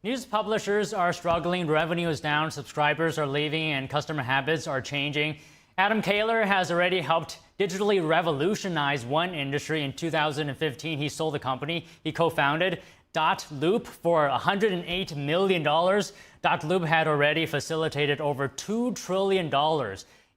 News publishers are struggling, revenue is down, subscribers are leaving, and customer habits are changing. Adam Koehler has already helped digitally revolutionize one industry. In 2015, he sold the company he co-founded, Loop, for $108 million. Loop had already facilitated over $2 trillion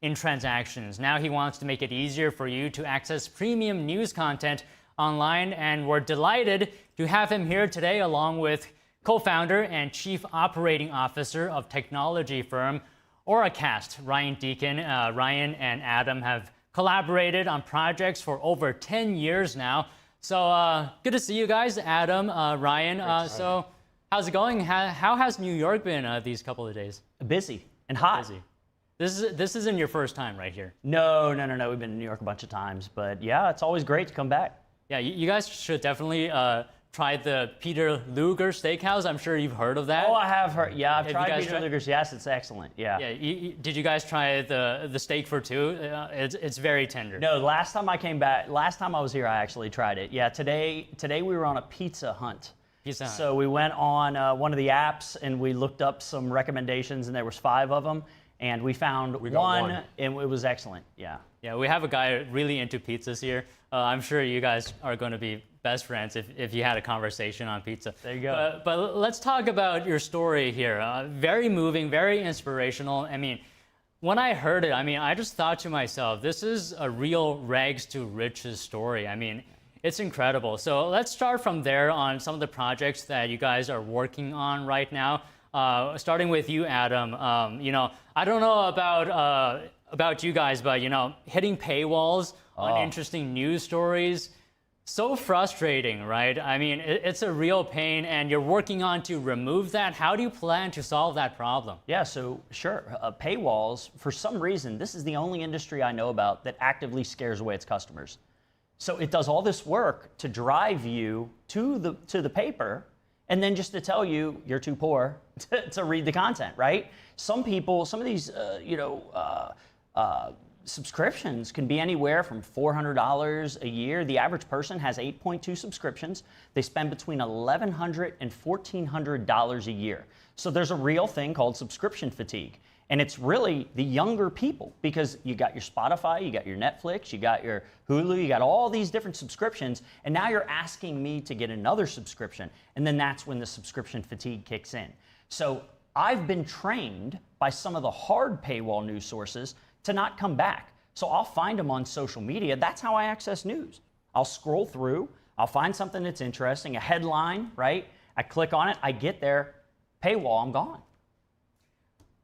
in transactions. Now he wants to make it easier for you to access premium news content online, and we're delighted to have him here today along with co-founder and chief operating officer of technology firm Oracast, Ryan Deacon. Ryan and Adam have collaborated on projects for over 10 years now. So good to see you guys, Adam, Ryan. So how's it going? How has New York been these couple of days? Busy and hot. Busy. This isn't your first time right here. No. We've been in New York a bunch of times, but yeah, it's always great to come back. Yeah, you guys should definitely try the Peter Luger Steakhouse. I'm sure you've heard of that. Oh, I have heard. Yeah, I've tried Peter Luger's. Yes, it's excellent. Yeah. Yeah. Did you guys try the steak for two? It's very tender. No, last time I was here, I actually tried it. Yeah. Today we were on a pizza hunt. So we went on one of the apps and we looked up some recommendations, and there was 5 of them. And we found one, and it was excellent. Yeah. Yeah, we have a guy really into pizzas here. I'm sure you guys are going to be best friends if you had a conversation on pizza. There you go. But let's talk about your story here. Very moving, very inspirational. I mean, when I heard it, I just thought to myself, this is a real rags to riches story. I mean, it's incredible. So let's start from there on some of the projects that you guys are working on right now. Starting with you, Adam. I don't know about you guys, but hitting paywalls on interesting news stories, so frustrating, right? I mean, it's a real pain, and you're working on to remove that. How do you plan to solve that problem? Yeah, so sure. Paywalls, for some reason, this is the only industry I know about that actively scares away its customers. So it does all this work to drive you to the paper, and then just to tell you you're too poor to read the content, right? Some of these, subscriptions can be anywhere from $400 a year. The average person has 8.2 subscriptions. They spend between $1,100 and $1,400 a year. So there's a real thing called subscription fatigue. And it's really the younger people, because you got your Spotify, you got your Netflix, you got your Hulu, you got all these different subscriptions, and now you're asking me to get another subscription, and then that's when the subscription fatigue kicks in. So I've been trained by some of the hard paywall news sources to not come back. So I'll find them on social media. That's how I access news. I'll scroll through, I'll find something that's interesting, a headline, right? I click on it, I get there, paywall, I'm gone.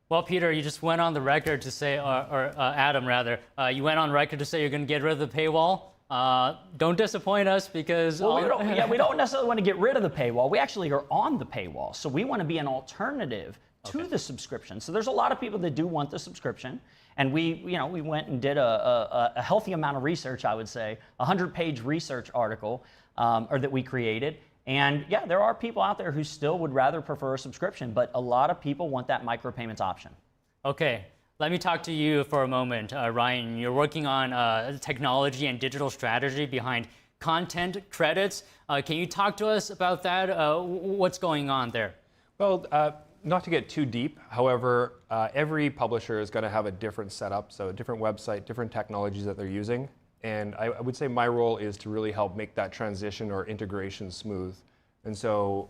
Well, Peter, you just went on the record to say, or Adam rather, you went on record to say you're going to get rid of the paywall. Don't disappoint us, because we don't necessarily want to get rid of the paywall. We actually are on the paywall, so we want to be an alternative to the subscription. So there's a lot of people that do want the subscription, and we went and did a healthy amount of research. I would say a 100-page research article, or that we created. And yeah, there are people out there who still would rather prefer a subscription, but a lot of people want that micropayments option. Okay, let me talk to you for a moment, Ryan. You're working on technology and digital strategy behind content credits. Can you talk to us about that? What's going on there? Well, not to get too deep, however, every publisher is going to have a different setup, so a different website, different technologies that they're using. And I would say my role is to really help make that transition or integration smooth. And so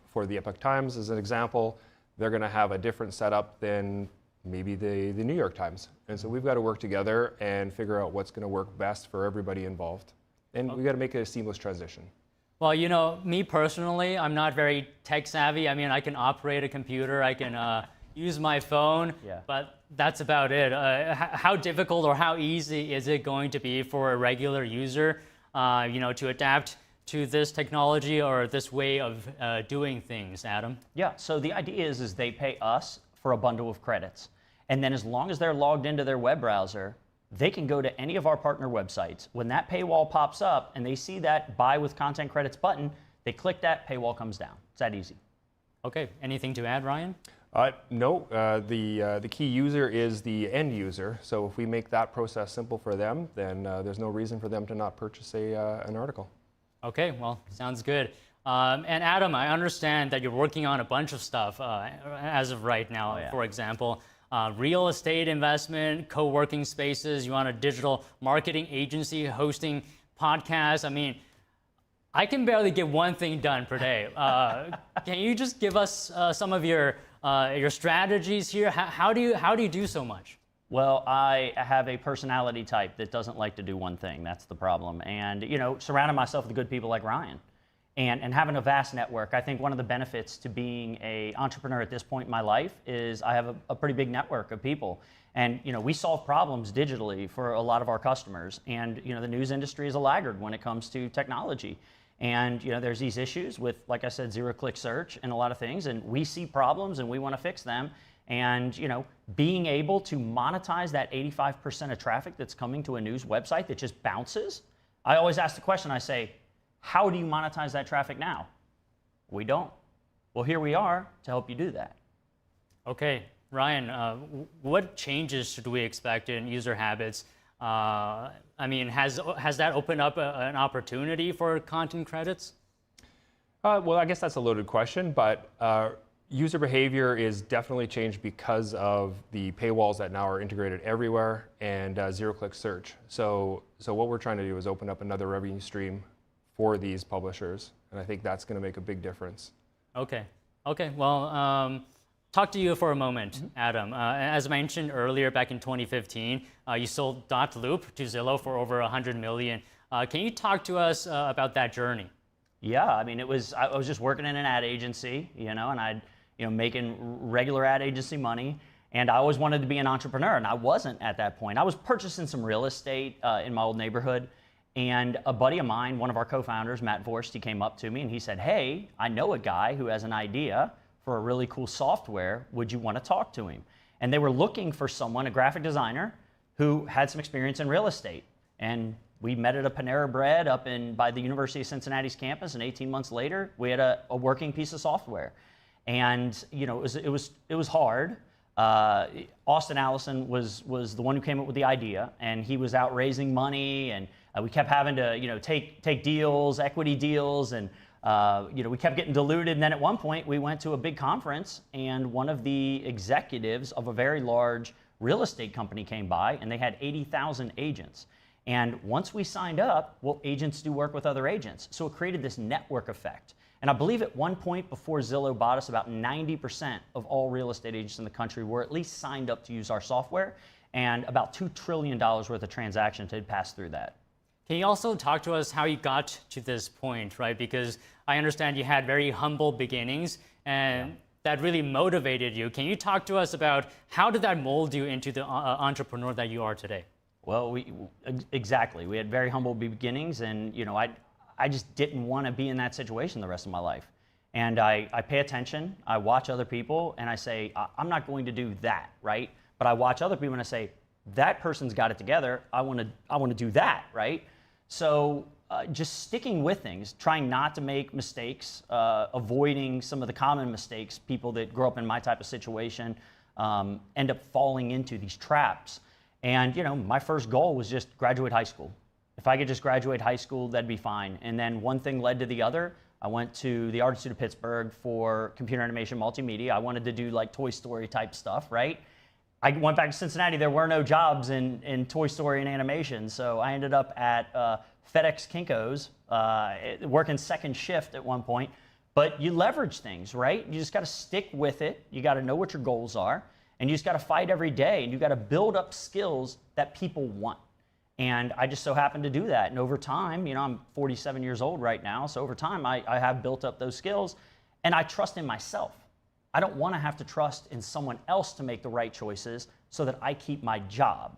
for the Epoch Times, as an example, they're going to have a different setup than maybe the New York Times. And so we've got to work together and figure out what's going to work best for everybody involved. And we've got to make it a seamless transition. Well, me personally, I'm not very tech savvy. I mean, I can operate a computer, I can use my phone, but that's about it. How difficult or how easy is it going to be for a regular user, to adapt to this technology or this way of doing things, Adam? Yeah, so the idea is they pay us for a bundle of credits. And then as long as they're logged into their web browser, they can go to any of our partner websites. When that paywall pops up and they see that Buy with Content Credits button, they click that, paywall comes down. It's that easy. Okay, anything to add, Ryan? No, the key user is the end user. So if we make that process simple for them, then there's no reason for them to not purchase an article. Okay, well, sounds good. And Adam, I understand that you're working on a bunch of stuff as of right now. Oh, yeah. For example, real estate investment, co-working spaces. You want a digital marketing agency hosting podcasts. I mean, I can barely get one thing done per day. Can you just give us some of your strategies here? How do you do so much? Well, I have a personality type that doesn't like to do one thing. That's the problem. And, you know, surrounding myself with good people like Ryan and having a vast network. I think one of the benefits to being an entrepreneur at this point in my life is I have a pretty big network of people. And, you know, we solve problems digitally for a lot of our customers. And, you know, the news industry is a laggard when it comes to technology. And, you know, there's these issues with, like I said, zero-click search and a lot of things. And we see problems and we want to fix them. And, you know, being able to monetize that 85% of traffic that's coming to a news website that just bounces. I always ask the question, I say, how do you monetize that traffic now? We don't. Well, here we are to help you do that. Okay, Ryan, what changes should we expect in user habits? I mean, has that opened up an opportunity for content credits? Well, I guess that's a loaded question, but user behavior is definitely changed because of the paywalls that now are integrated everywhere and zero-click search. So what we're trying to do is open up another revenue stream for these publishers, and I think that's going to make a big difference. Okay. Well, talk to you for a moment, Adam. As mentioned earlier, back in 2015, you sold Loop to Zillow for over $100 million. Can you talk to us about that journey? Yeah, I mean, I was just working in an ad agency, you know, and I'd, you know, making regular ad agency money, and I always wanted to be an entrepreneur, and I wasn't at that point. I was purchasing some real estate in my old neighborhood, and a buddy of mine, one of our co-founders, Matt Vorst, he came up to me and he said, hey, I know a guy who has an idea for a really cool software. Would you want to talk to him? And they were looking for someone, a graphic designer, who had some experience in real estate. And we met at a Panera Bread up by the University of Cincinnati's campus, and 18 months later, we had a working piece of software. And, you know, it was hard. Austin Allison was the one who came up with the idea, and he was out raising money, and we kept having to, you know, take deals, equity deals, and you know, we kept getting diluted. And then at one point, we went to a big conference, and one of the executives of a very large real estate company came by, and they had 80,000 agents. And once we signed up, well, agents do work with other agents, so it created this network effect. And I believe at one point before Zillow bought us, about 90% of all real estate agents in the country were at least signed up to use our software, and about $2 trillion worth of transactions had passed through that. Can you also talk to us how you got to this point, right? Because I understand you had very humble beginnings, and that really motivated you. Can you talk to us about how did that mold you into the entrepreneur that you are today? Well, exactly. We had very humble beginnings, and, you know, I just didn't want to be in that situation the rest of my life. And I pay attention, I watch other people, and I say, I'm not going to do that, right? But I watch other people and I say, that person's got it together, I want to do that, right? So just sticking with things, trying not to make mistakes, avoiding some of the common mistakes people that grow up in my type of situation end up falling into these traps. And, you know, my first goal was just graduate high school. If I could just graduate high school, that'd be fine. And then one thing led to the other. I went to the Art Institute of Pittsburgh for computer animation multimedia. I wanted to do like Toy Story type stuff, right? I went back to Cincinnati. There were no jobs in Toy Story and animation. So I ended up at FedEx Kinko's, working second shift at one point. But you leverage things, right? You just got to stick with it. You got to know what your goals are. And you just got to fight every day. And you got to build up skills that people want. And I just so happened to do that. And over time, you know, I'm 47 years old right now. So over time, I have built up those skills. And I trust in myself. I don't want to have to trust in someone else to make the right choices so that I keep my job.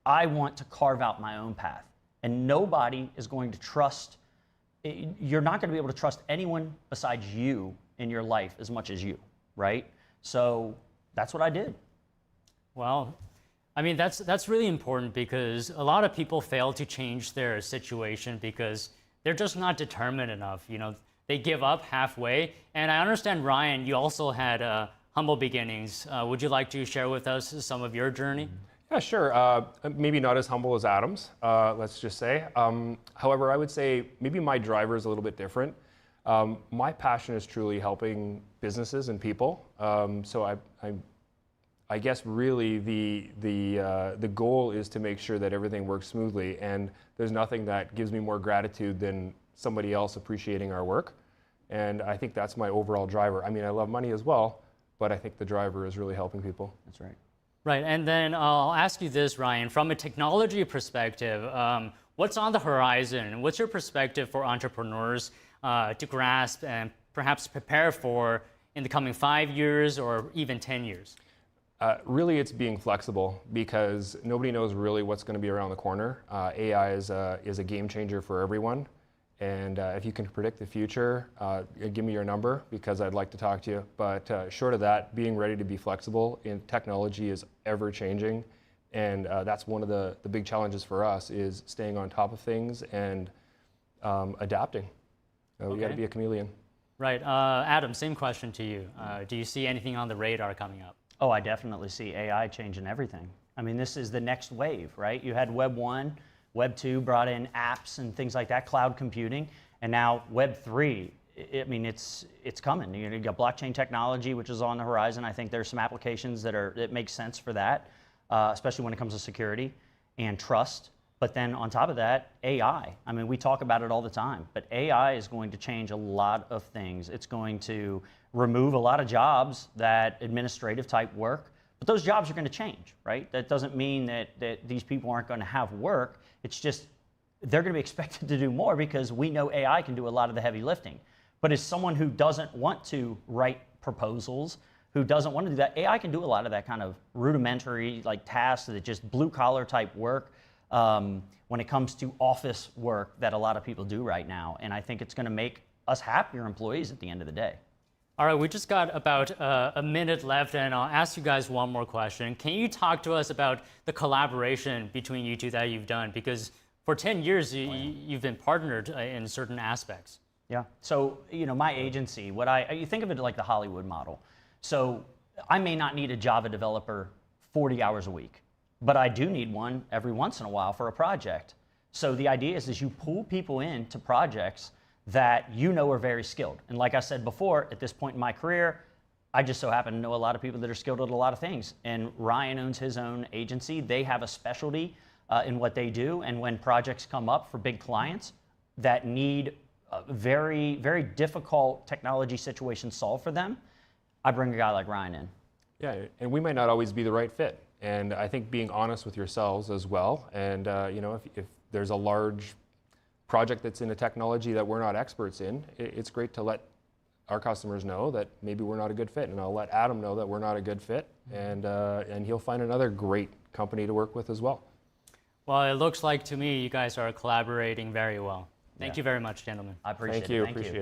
I want to carve out my own path. And nobody is going to trust, you're not going to be able to trust anyone besides you in your life as much as you, right? So that's what I did. Well, I mean, that's really important because a lot of people fail to change their situation because they're just not determined enough. You know, they give up halfway. And I understand, Ryan, you also had humble beginnings. Would you like to share with us some of your journey? Yeah, sure. Maybe not as humble as Adam's, let's just say. However, I would say maybe my driver is a little bit different. My passion is truly helping businesses and people. So I guess really the goal is to make sure that everything works smoothly, and there's nothing that gives me more gratitude than somebody else appreciating our work. And I think that's my overall driver. I mean, I love money as well, but I think the driver is really helping people. That's right. Right, and then I'll ask you this, Ryan, from a technology perspective, what's on the horizon? What's your perspective for entrepreneurs to grasp and perhaps prepare for in the coming 5 years or even 10 years? Really, it's being flexible, because nobody knows really what's going to be around the corner. AI is a game changer for everyone. And if you can predict the future, give me your number, because I'd like to talk to you. But short of that, being ready to be flexible in technology is ever changing. And that's one of the big challenges for us, is staying on top of things and adapting. We got to be a chameleon. Right. Adam, same question to you. Do you see anything on the radar coming up? Oh, I definitely see AI changing everything. I mean, this is the next wave, right? You had Web 1. Web 2 brought in apps and things like that, cloud computing, and now Web 3. I mean, it's coming. You got blockchain technology, which is on the horizon. I think there's some applications that make sense for that, especially when it comes to security and trust. But then on top of that, AI. I mean, we talk about it all the time, but AI is going to change a lot of things. It's going to remove a lot of jobs, that administrative type work. But those jobs are going to change, right? That doesn't mean that these people aren't going to have work. It's just they're going to be expected to do more, because we know AI can do a lot of the heavy lifting. But as someone who doesn't want to write proposals, who doesn't want to do that, AI can do a lot of that kind of rudimentary like tasks, that just blue collar type work when it comes to office work that a lot of people do right now. And I think it's going to make us happier employees at the end of the day. All right, we just got about a minute left, and I'll ask you guys one more question. Can you talk to us about the collaboration between you two that you've done? Because for 10 years, you've been partnered in certain aspects. Yeah. So, you know, my agency, you think of it like the Hollywood model. So I may not need a Java developer 40 hours a week, but I do need one every once in a while for a project. So the idea is you pull people into projects that you know are very skilled. And like I said before, at this point in my career, I just so happen to know a lot of people that are skilled at a lot of things. And Ryan owns his own agency. They have a specialty in what they do. And when projects come up for big clients that need very, very difficult technology situations solved for them, I bring a guy like Ryan in. Yeah, and we might not always be the right fit. And I think being honest with yourselves as well. And you know, if there's a large project that's in a technology that we're not experts in, it's great to let our customers know that maybe we're not a good fit, and I'll let Adam know that we're not a good fit, and he'll find another great company to work with as well. Well, it looks like to me you guys are collaborating very well. Thank you very much, gentlemen. I appreciate it. Thank you. Appreciate it.